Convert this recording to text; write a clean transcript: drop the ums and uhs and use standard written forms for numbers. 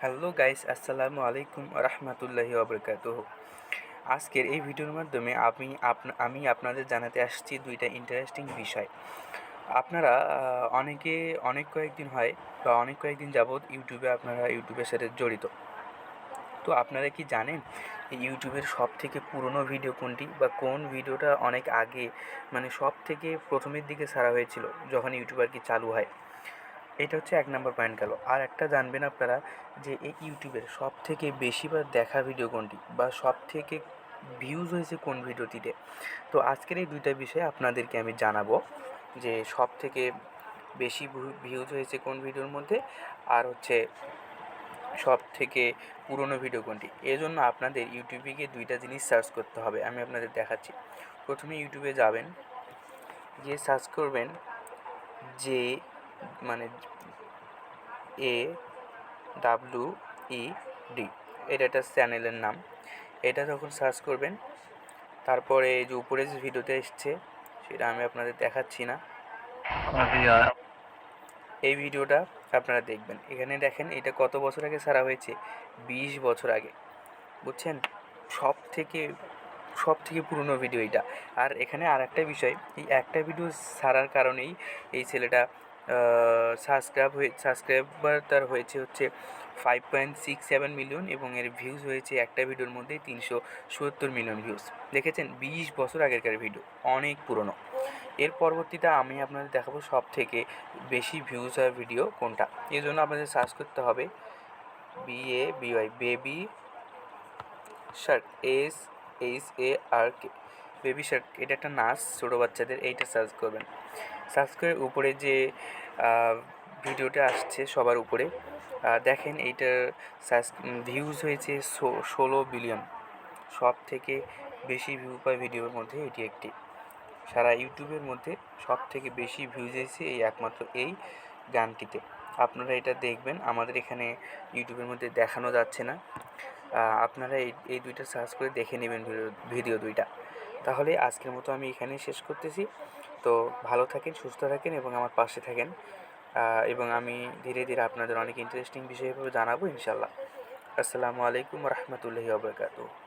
Hello guys, আসসালামু আলাইকুম রহমতুল্লাহি ওবরকাতুহ। আজকের এই ভিডিওর মাধ্যমে আমি আপনাদের জানাতে আসছি দুইটা ইন্টারেস্টিং বিষয়। আপনারা অনেক কয়েকদিন হয় বা অনেক কয়েকদিন যাবৎ আপনারা ইউটিউবের সাথে জড়িত। তো আপনারা কি জানেন ইউটিউবের সব থেকে পুরনো ভিডিও কোনটি, বা কোন ভিডিওটা অনেক আগে, মানে সব থেকে প্রথমের দিকে ছাড়া হয়েছিল যখন ইউটিউব আর কি চালু হয়? এটা হচ্ছে এক নম্বর পয়েন্ট গেল। আর একটা জানবেন আপনারা যে এই ইউটিউবের সব থেকে বেশিবার দেখা ভিডিও কোনটি, বা সব থেকে ভিউজ হয়েছে কোন ভিডিওটিতে। তো আজকের এই দুইটা বিষয়ে আপনাদেরকে আমি জানাবো যে সব থেকে বেশি ভিউজ হয়েছে কোন ভিডিওর মধ্যে, আর হচ্ছে সব থেকে পুরনো ভিডিও কোনটি। এই জন্য আপনাদের ইউটিউবে গিয়ে দুইটা জিনিস সার্চ করতে হবে, আমি আপনাদের দেখাচ্ছি। প্রথমে ইউটিউবে যাবেন, গিয়ে সার্চ করবেন যে, মানে এ ডাব্লিউ ই ডি, এটা একটা চ্যানেলের নাম। এটা যখন সার্চ করবেন, তারপরে এই যে উপরে যে ভিডিওতে এসছে সেটা আমি আপনাদের দেখাচ্ছি না, এই ভিডিওটা আপনারা দেখবেন। এখানে দেখেন এটা কত বছর আগে ছাড়া হয়েছে, 20 বছর আগে, বুঝছেন? সব থেকে সব থেকে পুরনো ভিডিও এটা। আর এখানে আর একটা বিষয়, এই একটা ভিডিও ছাড়ার কারণেই এই ছেলেটা সাবস্ক্রাইবার তার হয়েছে হচ্ছে 5.67 মিলিয়ন, এবং এর ভিউজ হয়েছে একটা ভিডিওর মধ্যেই 370 মিলিয়ন ভিউজ। দেখেছেন, 20 বছর আগেরকার ভিডিও, অনেক পুরনো। এর পরবর্তীতে আমি আপনাদের দেখাবো সব থেকে বেশি ভিউজ হওয়া ভিডিও কোনটা। এই জন্য আপনাদের সার্চ করতে হবে BABY, baby Shark, SHARK, baby Shark. এটা একটা নাচ ছোটো বাচ্চাদের, এইটা সার্চ করবেন। সার্চ করে উপরে যে ভিডিওটা আসছে সবার উপরে, দেখেন এইটার ভিউজ হয়েছে 16 বিলিয়ন। সব থেকে বেশি ভিউ পায় ভিডিওর মধ্যে এটি একটি। সারা ইউটিউবের মধ্যে সব থেকে বেশি ভিউজ এসেছে এই একমাত্র এই গানটিতে। আপনারা এটা দেখবেন, আমাদের এখানে ইউটিউবের মধ্যে দেখানো যাচ্ছে না। আপনারা এই দুইটা সার্চ করে দেখে নেবেন ভিডিও দুইটা। তাহলে আজকের মতো আমি এখানেই শেষ করতেছি। তো ভালো থাকেন, সুস্থ থাকেন এবং আমার পাশে থাকেন। এবং আমি ধীরে ধীরে আপনাদের অনেক ইন্টারেস্টিং বিষয় জানাবো ইনশাল্লাহ। আসসালামু আলাইকুম রহমতুল্লাহি ওবরাকাতুহু।